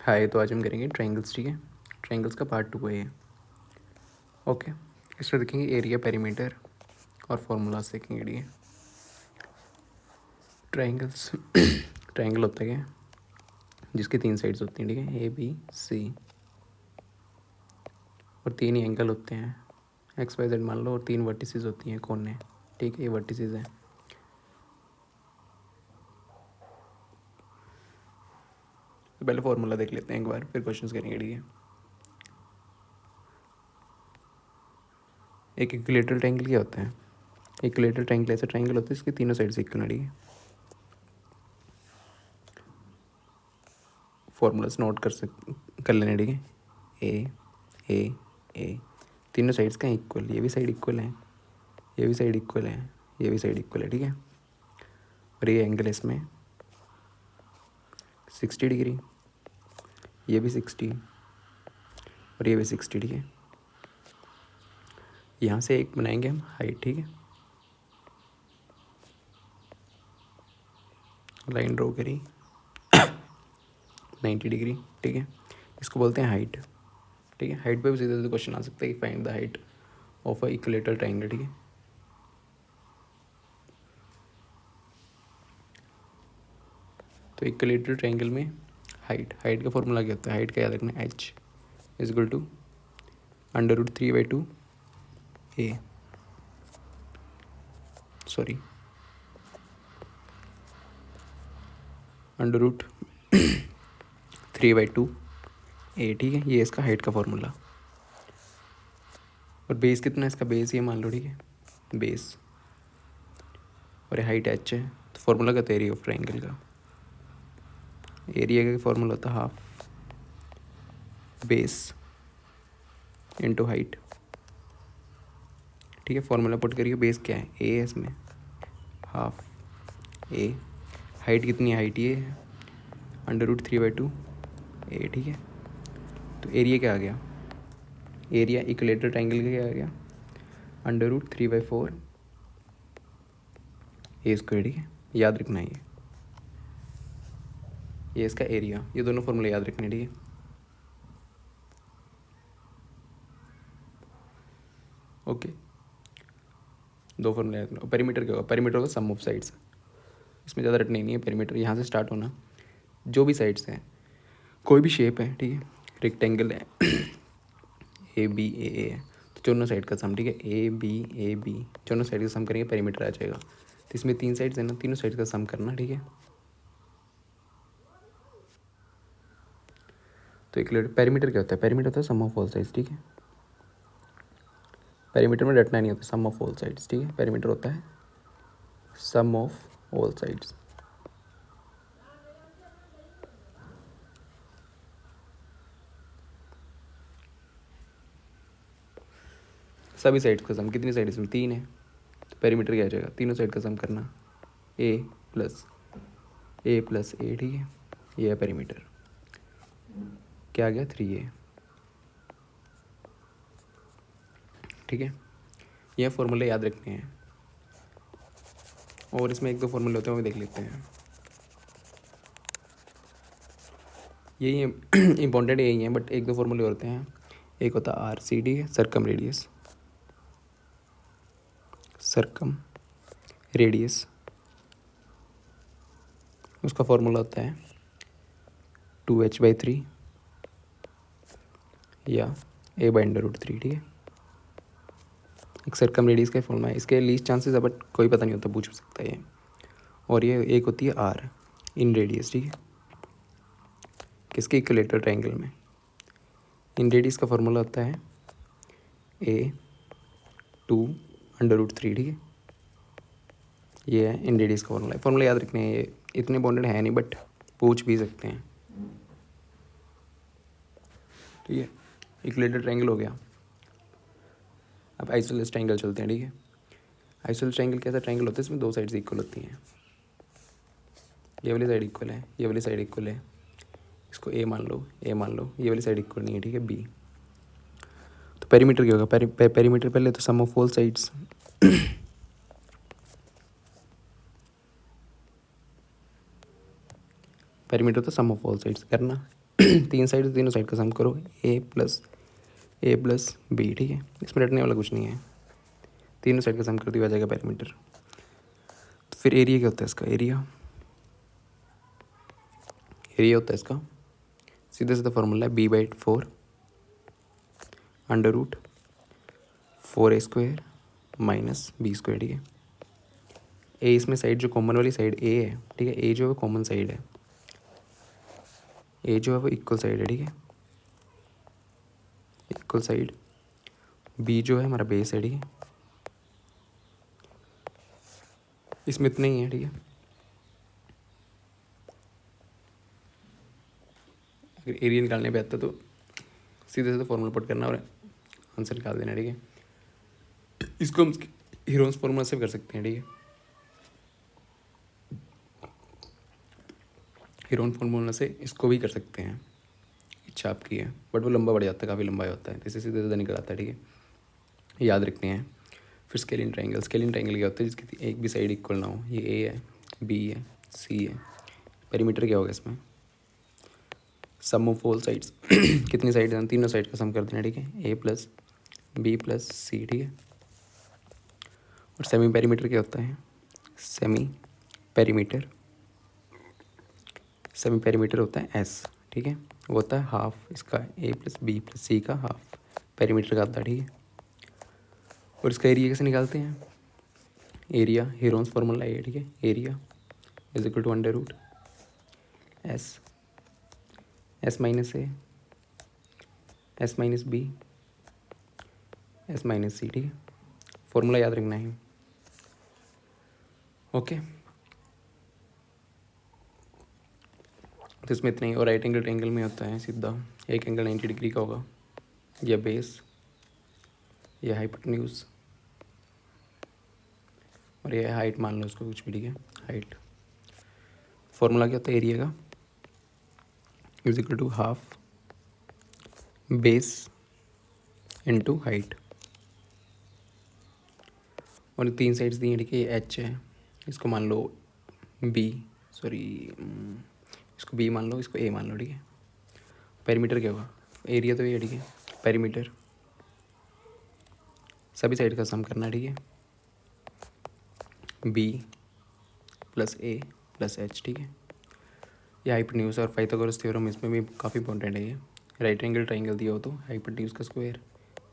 हाय, तो आज हम करेंगे ट्रायंगल्स। ठीक है, ट्रायंगल्स का पार्ट 2 है ये। ओके, इसमें देखेंगे एरिया, पेरीमीटर और फॉर्मूलाज देखेंगे। ठीक है, ट्रायंगल्स ट्रायंगल होता है क्या, जिसकी 3 साइड्स होती हैं। ठीक है, ए बी सी, और 3 ही एंगल होते हैं, एक्स वाई जेड मान लो, और 3 वर्टिसेस होती हैं, कोने। ठीक है, ये वर्टिसेस हैं। तो पहले फॉर्मूला देख लेते हैं एक बार, फिर क्वेश्चंस करेंगे। ठीक है, एक इक्विलेटरल ट्रायंगल क्या होता है? इक्विलेटरल ट्रायंगल ऐसा ट्रायंगल होता है जिसकी तीनों साइड्स इक्वल है। ठीक है, फॉर्मूलाज नोट कर लेना। ठीक है, ए ए ए, तीनों साइड्स का इक्वल, ये भी साइड इक्वल है, ये भी साइड इक्वल है, ये भी साइड इक्वल है। ठीक है, और ये एंगल इसमें 60 डिग्री, ये भी 60 और ये भी 60। ठीक है, यहाँ से एक बनाएंगे हम हाइट। ठीक है, लाइन ड्रॉ करी 90 डिग्री। ठीक है, इसको बोलते हैं हाइट। ठीक है, हाइट पे भी सीधे सीधे क्वेश्चन आ सकता है कि find the height of a equilateral triangle. ठीक है, तो इक्विलेटरल ट्रायंगल में हाइट का फॉर्मूला क्या होता है? हाइट का याद रखना, h is equal to √3/2 a, sorry √3/2 a। ठीक है, ये इसका हाइट का फॉर्मूला। और बेस कितना है इसका? बेस ये मान लो। ठीक है, बेस, और हाइट h है, तो फॉर्मूला क्या था एरिया ऑफ ट्रायंगल का? एरिया का फॉर्मूला होता है हाफ बेस इंटू हाइट। ठीक है, फॉर्मूला पुट करिए। बेस क्या है? ए है इसमें, हाफ ए। हाइट कितनी है? हाइट ये है √3/2 ए। ठीक है, तो एरिया क्या आ गया? एरिया इक्विलेटरल ट्रायंगल का क्या आ गया? √3/4 ए स्क्वायर। ठीक है, याद रखना है ये इसका एरिया। ये दोनों फॉर्मूले याद रखने। ठीक है, ओके, दो फॉर्मूले याद रखना। पेरीमीटर क्या होगा? पेरीमीटर होगा सम ऑफ साइड्स। इसमें ज़्यादा रटने नहीं है। पेरीमीटर यहाँ से स्टार्ट होना, जो भी साइड्स हैं, कोई भी शेप है। ठीक है, रेक्टेंगल है, ए बी ए है, तो दोनों साइड का सम। ठीक है, ए बी दोनों साइड का सम करेंगे, पेरीमीटर आ जाएगा। तो इसमें 3 साइड्स है ना, तीनों साइड का सम करना। ठीक है, तो एक पेरीमीटर क्या होता है? पेरीमीटर होता है सम ऑफ ऑल साइड्स। ठीक है, पेरीमीटर में रटना नहीं होता, सम ऑफ ऑल साइड्स। ठीक है, पेरीमीटर होता है सम ऑफ ऑल साइड्स। सभी साइड्स का सम। कितनी साइड इसमें? 3 है, तो पेरीमीटर क्या आ जाएगा? तीनों साइड का सम करना, ए प्लस ए। ठीक है, ये है पेरीमीटर। क्या आ गया? 3a। ठीक है, ये फॉर्मूले याद रखने हैं, और इसमें 1-2 फॉर्मूले होते हैं, वो भी देख लेते हैं। यही इंपॉर्टेंट यही है, बट 1-2 फॉर्मूले होते हैं। एक होता है RCD, सरकम रेडियस, उसका फॉर्मूला होता है 2h/3 या a/√3। ठीक है, एक सरकम रेडियस का फॉर्मूला है। इसके लीस्ट चांसेस है, बट कोई पता नहीं होता, पूछ सकता है ये। और ये एक होती है R इन रेडियस। ठीक है, किसके? इक्विलेटरल ट्रायंगल में। इन रेडियस का फॉर्मूला होता है a/√3। ठीक है, ये है इन रेडियस का फॉर्मूला। फॉर्मूला याद रखने हैं, ये इतने बॉन्डेड है नहीं, बट पूछ भी सकते हैं। ठीक है, इक्विलेटरल ट्रायंगल हो गया। अब आइसोसेलेस ट्रायंगल चलते हैं। ठीक है, आइसोसेलेस ट्रायंगल कैसा ट्रायंगल होता है? इसमें 2 साइड्स इक्वल होती हैं। ये वाली साइड इक्वल है, ये वाली साइड इक्वल है, इसको ए मान लो, ये वाली साइड इक्वल नहीं है। ठीक है, बी। तो पेरीमीटर क्या होगा? पेरीमीटर पहले तो सम ऑफ ऑल साइड्स। पेरीमीटर तो सम ऑफ ऑल साइड्स करना तीन साइड तीनों साइड का सम करो, ए प्लस बी, ठीक है। इसमें रटने वाला कुछ नहीं है, तीनों साइड का सम कर दिया आ जाएगा पेरीमीटर। तो फिर एरिया क्या होता है इसका, एरिया होता है इसका सीधा सीधा फॉर्मूला है b/4 under root 4a² minus b², ठीक है। ए इसमें साइड जो कॉमन वाली साइड ए है, ठीक है, ए जो है वो कॉमन साइड है, ए जो है वो इक्वल साइड है, ठीक है, इक्वल साइड। बी जो है हमारा बेस है, ठीक है, इसमें इतना ही है, ठीक है। अगर एरिया निकालने पे आता तो सीधे सीधे फॉर्मूला पुट करना और आंसर निकाल देना, ठीक है। इसको हम हीरोन्स फॉर्मूला से भी कर सकते हैं, ठीक है। हीरोन फॉर्मूला से इसको भी कर सकते हैं, इच्छा आपकी है, बट वो लंबा बढ़ जाता है, काफ़ी लंबा होता है, इसे सीधे सीधे निकल आता है, ठीक है, याद रखने हैं। फिर स्केलिन ट्राइंगल क्या होता है, जिसकी एक भी साइड इक्वल ना हो, ये ए है, बी है, सी है। पेरीमीटर क्या होगा इसमें, सम ऑफ ऑल साइड्स कितनी साइड हैं, तीनों साइड का सम कर देना, ठीक है, ए प्लस बी प्लस सी, ठीक है। और सेमी पेरीमीटर क्या होता है, सेमी पेरीमीटर होता है एस, ठीक है, वो होता है हाफ इसका ए प्लस बी प्लस सी का हाफ पेरीमीटर का आता है, ठीक है। और इसका एरिया कैसे निकालते हैं, एरिया हीरोन्स फार्मूला है, ठीक है, area is equal to under root S minus A S minus B S minus C, ठीक है। फॉर्मूला याद रखना है, ओके। तो इसमें इतना ही। और राइट एंगल ट्रायंगल में होता है सीधा एक एंगल 90 डिग्री का होगा, या बेस या हाइपोटेन्यूज, और ये हाइट मान लो उसको कुछ भी, ठीक है, हाइट। फॉर्मूला क्या होता है एरिया का, is equal to half base into height. और तीन साइड्स दी हैं, ठीक है, ये एच है, इसको मान लो बी, सॉरी इसको बी मान लो, इसको ए मान लो, ठीक है। पेरीमीटर क्या होगा, एरिया तो ये, ठीक है, पेरीमीटर सभी साइड का सम करना, ठीक है, बी प्लस ए प्लस एच, ठीक है। ये हाइपोटेन्यूज और पाइथागोरस थ्योरम इसमें भी काफ़ी इंपॉर्टेंट है। ये राइट एंगल ट्रायंगल दिया हो तो हाइपोटेन्यूज का स्क्वायर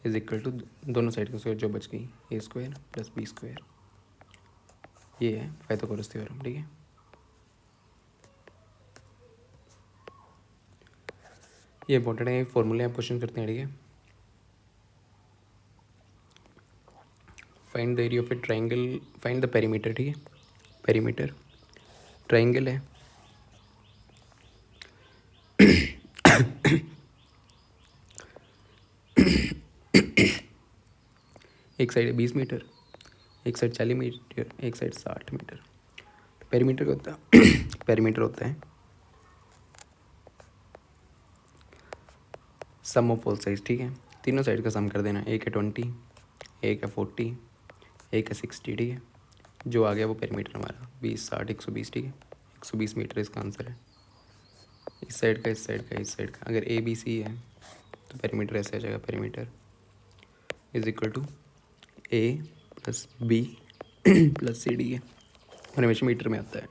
इज इक्वल टू दोनों साइड का स्क्वायर जो बच गई, a² प्लस b², ये है पाइथागोरस थ्योरम, ठीक है। ये इंपॉर्टेंट है, फॉर्मूले आप क्वेश्चन करते हैं, ठीक है। Find the area of A triangle, find the perimeter, ठीक है, पेरीमीटर ट्रायंगल है एक साइड 20 मीटर, एक साइड 40 मीटर, एक साइड 60 मीटर। तो पेरीमीटर क्या होता है पेरीमीटर होता है सम ऑफ ऑल साइड्स, ठीक है, तीनों साइड का सम कर देना, एक है 20, एक है 40, एक है 60, ठीक है। जो आ गया वो पेरीमीटर हमारा 20 60 120, ठीक है, 120 मीटर इसका आंसर है। इस साइड का, इस साइड का, इस साइड का, अगर ए बी सी है तो पेरीमीटर ऐसे आ जाएगा, perimeter is equal to a plus b plus c, d है, और हमेशा मीटर में आता है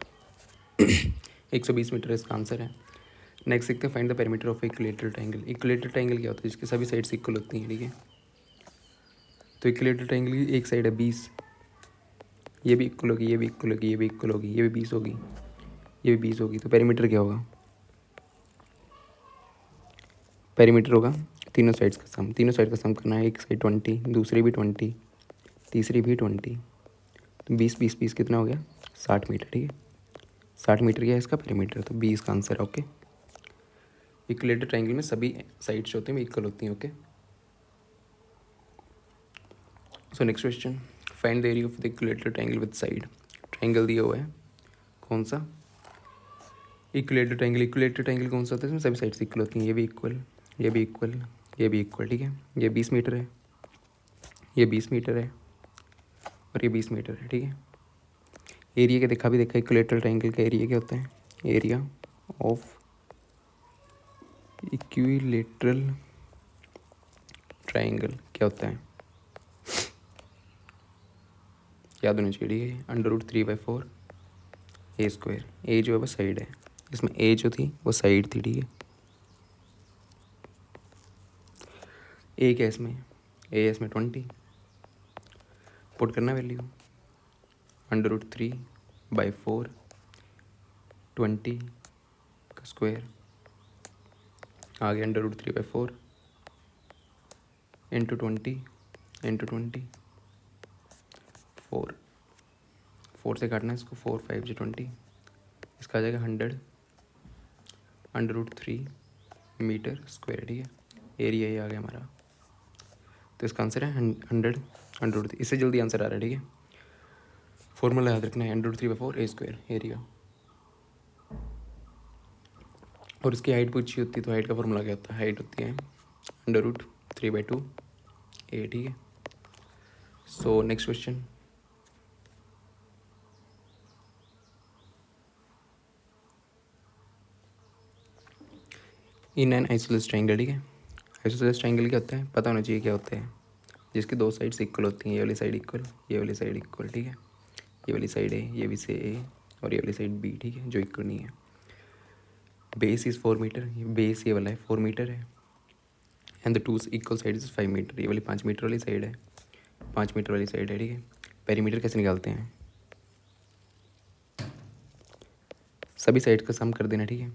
120 मीटर इसका आंसर है। नेक्स्ट देखते हैं find the perimeter of equilateral triangle. Equilateral triangle क्या होता है, जिसकी सभी साइड्स इक्वल होती हैं, ठीक है। तो इक्विलेटरल ट्रायंगल की एक साइड है 20, ये भी इक्वल होगी, ये भी इक्वल होगी, ये भी इक्वल होगी, ये भी 20 होगी, ये भी 20 होगी। तो पेरीमीटर क्या होगा, पेरीमीटर होगा तीनों साइड्स का सम, तीनों साइड का सम करना है, एक साइड 20, दूसरी भी 20, तीसरी भी 20, तो 20 20 20 कितना हो गया 60 मीटर, ठीक है। 60 मीटर क्या है इसका पेरीमीटर, तो 20 का आंसर है, ओके। इक्विलेटरल ट्रायंगल में सभी साइड्स होते हैं इक्वल होती हैं, okay. So next question, find the area of the equilateral triangle with side. Triangle दिया हुआ है, कौन सा इक्विलेटरल ट्रायंगल कौन सा होता है, इसमें सभी साइड्स इक्वल होती हैं, ये भी इक्वल, ये भी इक्वल, ये भी इक्वल, ठीक है। ये 20 मीटर है, ये 20 मीटर है, और ये 20 मीटर है, ठीक है। एरिया का देखा इक्विलेटरल ट्रायंगल का एरिया क्या होता है, एरिया ऑफ इक्विलेटरल ट्राइंगल क्या होता है, याद होना चाहिए, ठीक है। √3/4 a²। ए जो है वो साइड है, इसमें ए जो थी वो साइड थी, ठीक है। ए क्या है इसमें, ए इसमें 20, पुट करना वैल्यू √3/4 20 का स्क्वायर आ गया √3/4 इंटू 20 इंटू 20 4 से काटना है इसको, 4 5 जो 20, इसका आ जाएगा 100 √3 मीटर स्क्वायर, ठीक है। एरिया ये आ गया हमारा, तो इसका आंसर है 100 √3। इससे जल्दी आंसर आ रहा है, ठीक है। फॉर्मूला याद रखना है √3/4 a² एरिया। और इसकी हाइट पूछी होती है तो हाइट का फॉर्मूला क्या होता है, हाइट होती है √3/2 a, ठीक है। So next question, in an isosceles triangle, ठीक है। आइसोसेलेस ट्रायंगल क्या होता है, पता होना चाहिए क्या होता है, जिसकी दो साइड्स इक्वल होती हैं, ये वाली साइड इक्वल, ये वाली साइड इक्वल, ठीक है। ये वाली साइड ए, ये भी से ए, और ये वाली साइड बी, ठीक है, जो इक्वल नहीं है। बेस इज़ 4 मीटर, ये बेस ये वाला है 4 मीटर है, and the two equal side is 5 metre. ये वाली 5 मीटर वाली साइड है, 5 मीटर वाली साइड है, ठीक है। पेरीमीटर कैसे निकालते हैं, सभी साइड का सम कर देना, ठीक है।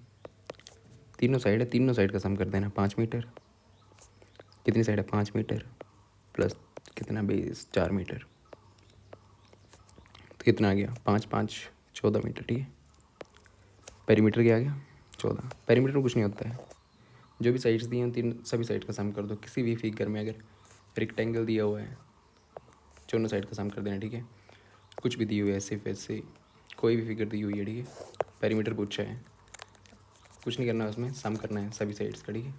तीनों साइड है, तीनों साइड का सम कर देना, 5 मीटर, कितनी साइड है 5 मीटर, प्लस कितना बेस 4 मीटर, तो कितना आ गया 5 5 14 मीटर, ठीक है। पेरीमीटर क्या आ गया 14। पेरीमीटर में कुछ नहीं होता है, जो भी साइड्स दी हैं तीन सभी साइड का सम कर दो। किसी भी फिगर में अगर रेक्टेंगल दिया हुआ है, दोनों साइड का सम कर देना, ठीक है। कुछ भी दी हुई है ऐसे वैसे, कोई भी फिगर दी हुई है, ठीक है। पेरीमीटर पूछा है, कुछ नहीं करना उसमें, सम करना है सभी साइड्स का, ठीक है।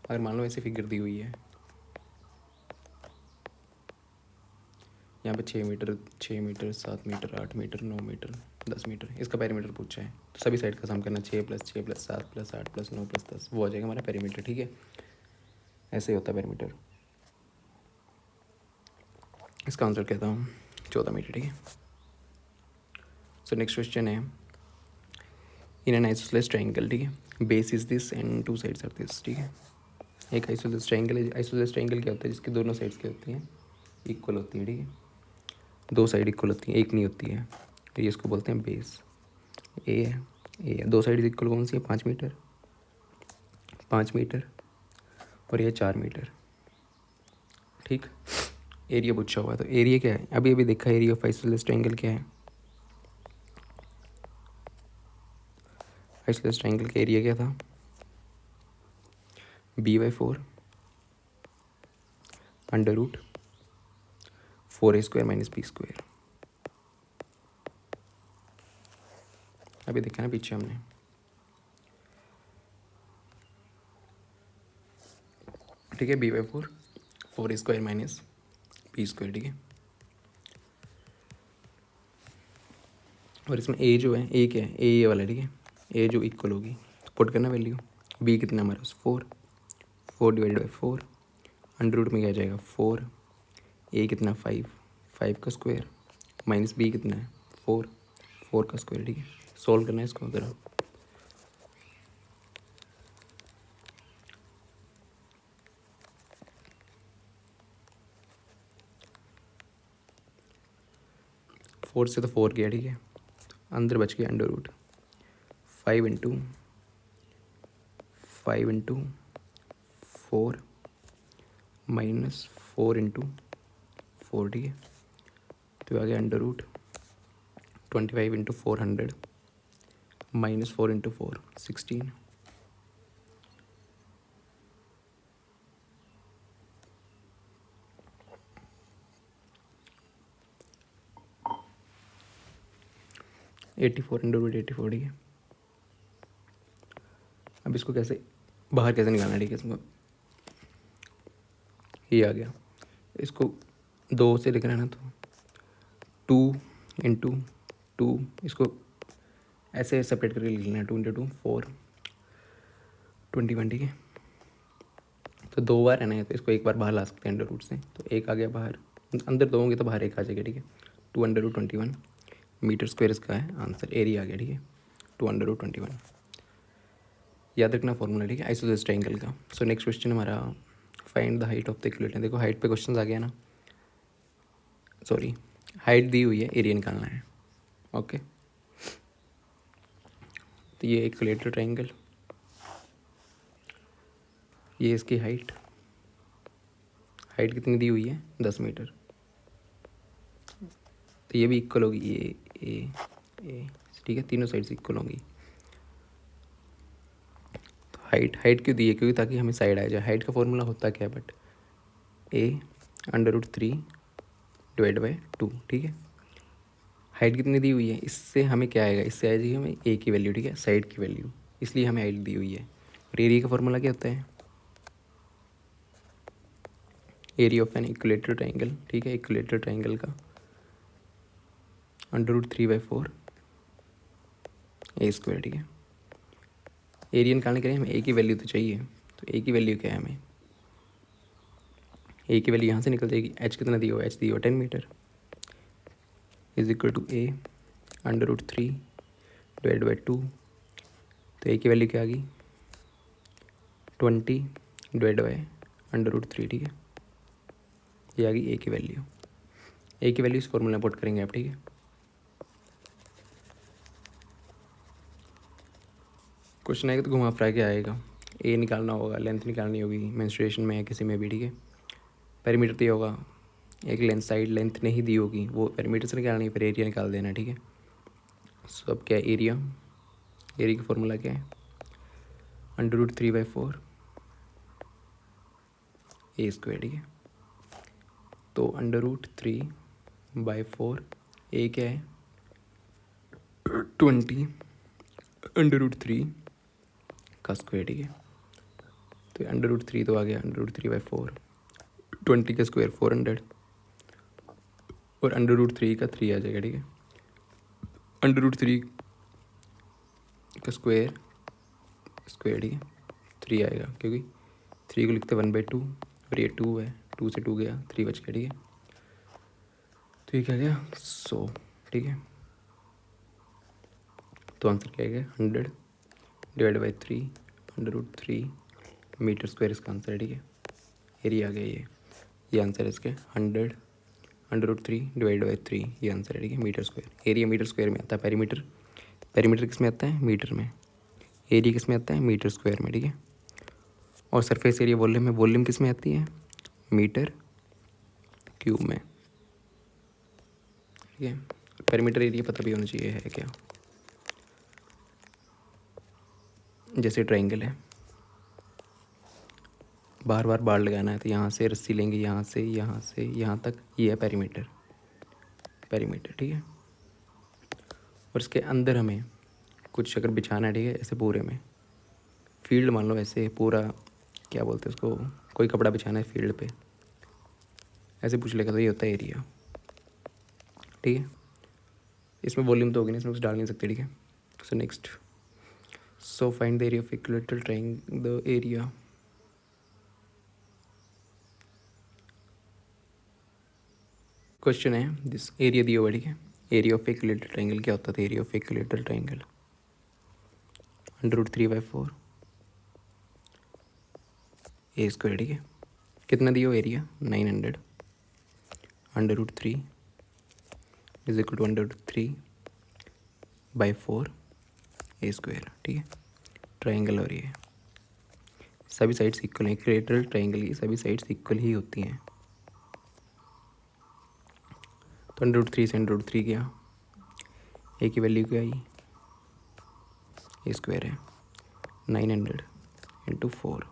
अगर मान लो ऐसे फिगर दी हुई है, यहाँ पे 6 metre 6 metre 7 metre 8 metre 9 metre 10 metre, इसका पेरीमीटर पूछा है, तो सभी साइड का सम करना, 6 + 6 + 7 + 8 + 9 + 10, वो आ जाएगा हमारा पेरीमीटर, ठीक है। ऐसे ही होता है पेरीमीटर। इसका आंसर कहता हूँ 14 मीटर, ठीक है। सो नेक्स्ट क्वेश्चन है, इन एन आइसोसेलेस ट्रायंगल, ठीक है, base is this and two sides are this, ठीक है। एक आइसोसेलेस ट्रायंगल है। आइसोसेलेस ट्रायंगल क्या होता है, जिसकी दोनों साइड्स क्या होती हैं, इक्वल होती हैं, ठीक है। दो साइड इक्वल होती हैं, एक नहीं होती है, तो ये इसको बोलते हैं बेस। ए है, ए है, दो साइड इक्वल कौन सी है, 5 मीटर 5 मीटर, और ये 4 मीटर, ठीक। एरिया पूछा हुआ है, तो एरिया क्या है, अभी अभी देखा एरिया ऑफ आइसोसेलेस ट्रायंगल क्या है। आइसोसेलेस ट्रायंगल का एरिया क्या था, b/4 √4a² - b²। अभी देखा ना पीछे हमने, ठीक है। b/4 4a² - b², ठीक है। और इसमें ए जो है, ए क्या है, ए वाला, ठीक है। ए जो इक्वल होगी, पुट करना वैल्यू, बी कितना हमारे पास 4 4/4, अंडर रूट में क्या आ जाएगा 4, ए कितना 5 5 का स्क्वायर, माइनस बी कितना है 4 4 का स्क्वायर, ठीक है। सॉल्व करना है इसको ज़रा, फोर से तो 4 गया, ठीक है। अंदर बच गया अंडर रूट 5 × 4 -4 × 4, ठीक है। तो आ गया under root 25 × 400 -4 × 4 16। Eighty four under root 84, ठीक है। अब इसको कैसे बाहर कैसे निकालना, ठीक है। इसको ये आ गया, इसको 2 से लिखना है ना, तो 2 × 2, इसको ऐसे सेपरेट करके लिख लेना है, 2 × 2 4 21, ठीक है। तो 2 बार है ना, तो इसको एक बार बाहर ला सकते हैं अंडर रूट से, तो एक आ गया बाहर, अंदर 2 होंगे तो बाहर एक आ जाएगा, ठीक है। 2√21 मीटर स्क्वायर इसका है आंसर, एरिया आ गया, ठीक है। 2√21 याद रखना फॉर्मूला, ठीक है, आइसोसेलेस ट्रायंगल का। सो नेक्स्ट क्वेश्चन हमारा find the height of the equilateral. देखो हाइट पे क्वेश्चन आ गया ना, सॉरी हाइट दी हुई है, एरिया निकालना है, ओके। तो ये इक्विलेटरल ट्रायंगल, ये इसकी हाइट कितनी दी हुई है, 10 मीटर। तो ये भी इक्वल होगी, ये ए, ठीक है, तीनों साइड से इक्वल होंगी। तो हाइट क्यों दी है, क्योंकि ताकि हमें साइड आ जाए। हाइट का फॉर्मूला होता क्या है, बट a√3/2, ठीक है। हाइट कितनी दी हुई है, इससे हमें क्या आएगा, इससे आएगी हमें a की वैल्यू, ठीक है, साइड की वैल्यू, इसलिए हमें हाइट दी हुई है। और एरिया का फॉर्मूला क्या होता है, area of an equilateral triangle, ठीक है, इक्विलेटरल ट्रायंगल का √3/4 a², ठीक है। एरिया निकालने के लिए हमें a की वैल्यू तो चाहिए, तो a की वैल्यू क्या है, हमें a की वैल्यू यहाँ से निकल जाएगी। h कितना दिया हो, h दिया हो 10 मीटर, इज इक्वल टू a √3/2। तो a की वैल्यू क्या आ गई, 20/√3, ठीक है। ये आ गई a की वैल्यू। a की वैल्यू इस फॉर्मूला में पुट करेंगे आप, ठीक है। क्वेश्चन आएगा तो घुमा फिरा के आएगा, a निकालना होगा, लेंथ निकालनी होगी, मेंस्ट्रुएशन में या किसी में भी, ठीक है। पेरीमीटर दिया होगा, एक लेंथ साइड लेंथ नहीं दी होगी, वो पेरीमीटर से निकालनी है, फिर एरिया निकाल देना, ठीक है। सो अब क्या है, एरिया का फॉर्मूला क्या है, √3/4 a², ठीक है। तो √3/4 a क्या है, 20 √3 का स्क्वायर, ठीक है। तो √3 तो आ गया, √3/4 20 का स्क्वायर 400, और √3 का 3 आ जाएगा, ठीक है। √3 का स्क्वायर, ठीक है, 3 आएगा, क्योंकि 3 को लिखते 1/2, और ये 2 है, 2 से 2 गया, 3 बच गया, ठीक है। तो ये क्या गया 100, ठीक है। तो आंसर क्या गया 100/3 √3 मीटर स्क्वायर इसका आंसर है, ठीक है। एरिया आ गया ये आंसर है इसके 100√3/3, ये आंसर है, ठीक है, metre square. Area metre square में आता है, पेरीमीटर किस में आता है, मीटर में। एरिया किस में आता है, मीटर स्क्वायर में, ठीक है। और सरफेस एरिया वॉल्यूम किस में आती है, मीटर क्यूब में, ठीक है। पेरीमीटर एरिया पता भी होना चाहिए है क्या, जैसे ट्रायंगल है, बार बार लगाना है, तो यहाँ से रस्सी लेंगे, यहाँ से यहाँ तक, ये है पेरीमीटर, ठीक है। और इसके अंदर हमें कुछ अगर बिछाना है, ठीक है, ऐसे पूरे में फील्ड मान लो, ऐसे पूरा क्या बोलते हैं उसको, कोई कपड़ा बिछाना है फील्ड पे, ऐसे पूछ लेगा, तो ये होता है एरिया, ठीक है। इसमें वॉल्यूम तो होगी नहीं, इसमें कुछ डाल नहीं सकते, ठीक है। So next, so find the area of equilateral triangle, the area, question है दिस, एरिया दिया हुआ, ठीक है। एरिया ऑफ इक्विलेटरल ट्रायंगल क्या होता था, area of equilateral triangle √3/4 a², ठीक है। कितना दिया हो area, 900, √3 is equal to √3/4 a², ठीक है। ट्रायंगल, और ये सभी साइड्स इक्वल हैं, इक्विलेटरल ट्रायंगल की सभी साइड्स इक्वल ही होती हैं। तो √3 से √3 गया, ए की वैल्यू क्या आई, a² है, 900 × 4,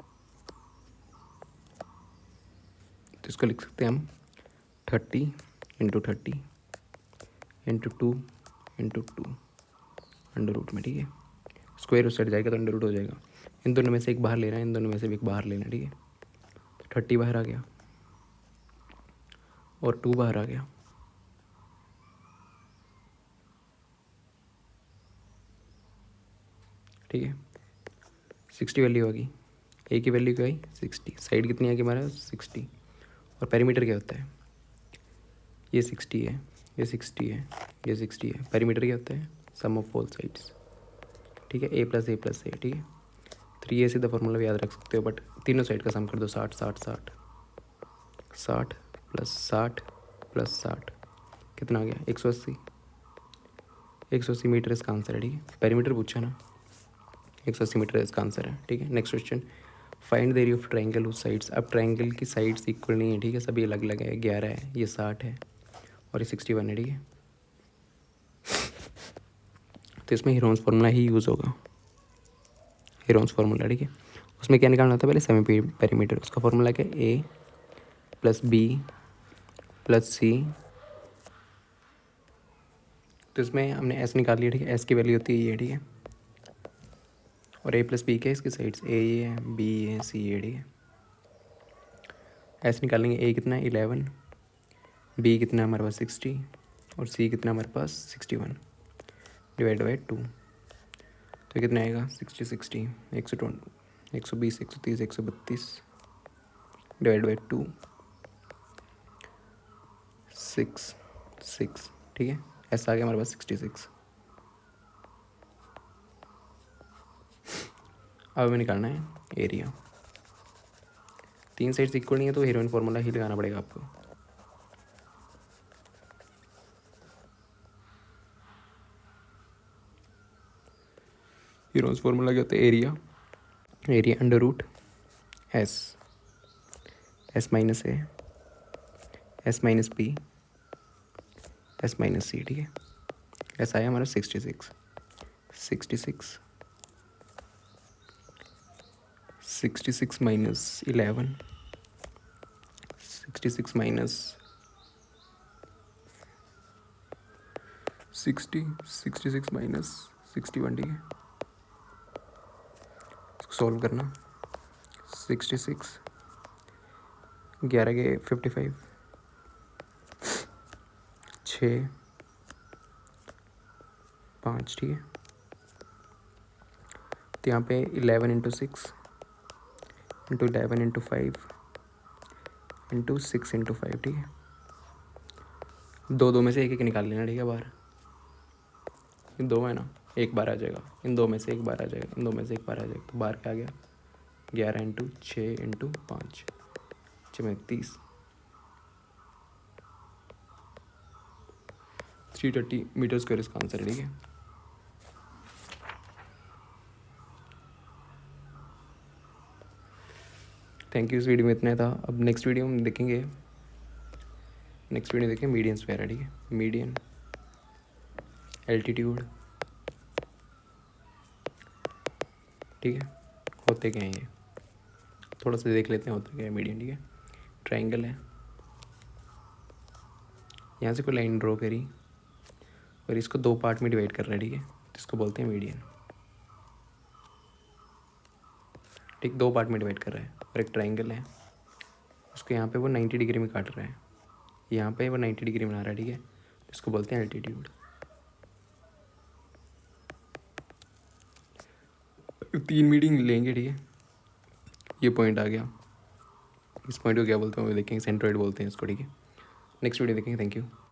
तो इसको लिख सकते हैं हम 30 × 30 × 2 × 2 अंडर रूट में, ठीक है। स्क्वायर उस साइड जाएगा तो अंडर रूट हो जाएगा। इन दोनों में से एक बाहर लेना है, इन दोनों में से भी एक बाहर लेना है, ठीक है। तो 30 बाहर आ गया और 2 बाहर आ गया, ठीक है। 60 वैल्यू होगी, ए की वैल्यू क्या आई 60, साइड कितनी आएगी हमारा 60, और पेरीमीटर क्या होता है ये 60 है, ये 60 है, ये 60 है, पेरीमीटर क्या होता है सम ऑफ ऑल साइड्स, ठीक है, ए प्लस ए प्लस ए, ठीक है। 3a सीधा फॉर्मूला भी याद रख सकते हो, बट तीनों साइड का सम कर दो, 60 60 60, 60 प्लस 60 प्लस 60 कितना आ गया 180, 180 मीटर इसका आंसर है, ठीक है। पेरीमीटर पूछा ना, 180 मीटर इसका आंसर है, ठीक है। Next question, find the area of triangle whose sides. अब ट्राइंगल की साइड्स इक्वल नहीं है, ठीक है, सभी अलग अलग है, 11 है, ये 60 है और ये 61 है, ठीक है। तो इसमें हीरोन्स फार्मूला ही यूज़ होगा, हीरोन्स फार्मूला, ठीक है। उसमें क्या निकालना होता है पहले सेमी पेरीमीटर, उसका फार्मूला क्या है ए प्लस बी प्लस सी, तो इसमें हमने एस निकाल लिया, ठीक है, एस की वैल्यू होती है ये, ठीक है, और ए प्लस बी क्या है इसकी साइड्स, ए ये है, बी ये है, सी ये, ठीक है। एस निकालेंगे, ए कितना है 11, बी कितना है हमारे पास 60 और सी कितना है हमारे पास 61, डिवाइड बाई 2, तो कितना आएगा 60 60, 120, 120, 130, 132 डिवाइड बाई 2, 6 6, ठीक है। एस आ गया हमारे पास 66। अब हमें निकालना है एरिया, तीन साइड्स इक्वल नहीं है तो हीरोइन फार्मूला ही लगाना पड़ेगा आपको। हीरोन्स फार्मूला क्या होता है area, area under root S, S minus A, S minus B, S minus C, ठीक है। एस आया हमारा 66, 66, 66 माइनस 11, 66 माइनस 60, 66 माइनस 61, ठीक है। इसको सॉल्व करना, 66, 11 के 55, 6 5, ठीक है। तो यहाँ पे 11 into 6 into 11 into 5 into 6 into 5, ठीक है। दो दो में से एक एक निकाल लेना, ठीक है, बाहर इन दो है ना, एक बार आ जाएगा, इन दो में से एक बार आ जाएगा, इन दो में से एक बार आ जाएगा, तो बाहर क्या आ गया 11 इंटू 6 इंटू 5, 6 में 30, 330 मीटर स्क्वायर इसका आंसर है, ठीक है। थैंक यू, इस वीडियो में इतना था। अब नेक्स्ट वीडियो हम देखेंगे, नेक्स्ट वीडियो देखें मीडियन स्क्वायर है, ठीक है, मीडियन, एल्टीट्यूड, ठीक है, होते क्या हैं ये थोड़ा सा देख लेते हैं, होता क्या है मीडियन, ठीक है। ट्राइंगल है, यहाँ से कोई लाइन ड्रॉ करी और इसको दो पार्ट में डिवाइड कर रहा है, ठीक है, जिसको बोलते हैं मीडियन, ठीक, दो पार्ट में डिवाइड कर रहा है, और एक ट्राइंगल है, उसको यहाँ पे वो 90 डिग्री में काट रहा है, यहाँ पे वो 90 डिग्री बना रहा है, ठीक है, जिसको बोलते हैं एल्टीट्यूड। तीन मीडियन लेंगे, ठीक है, ये पॉइंट आ गया, इस पॉइंट को क्या बोलते हैं वो देखेंगे, सेंट्रोइड बोलते हैं इसको, ठीक है। नेक्स्ट वीडियो देखेंगे, थैंक यू।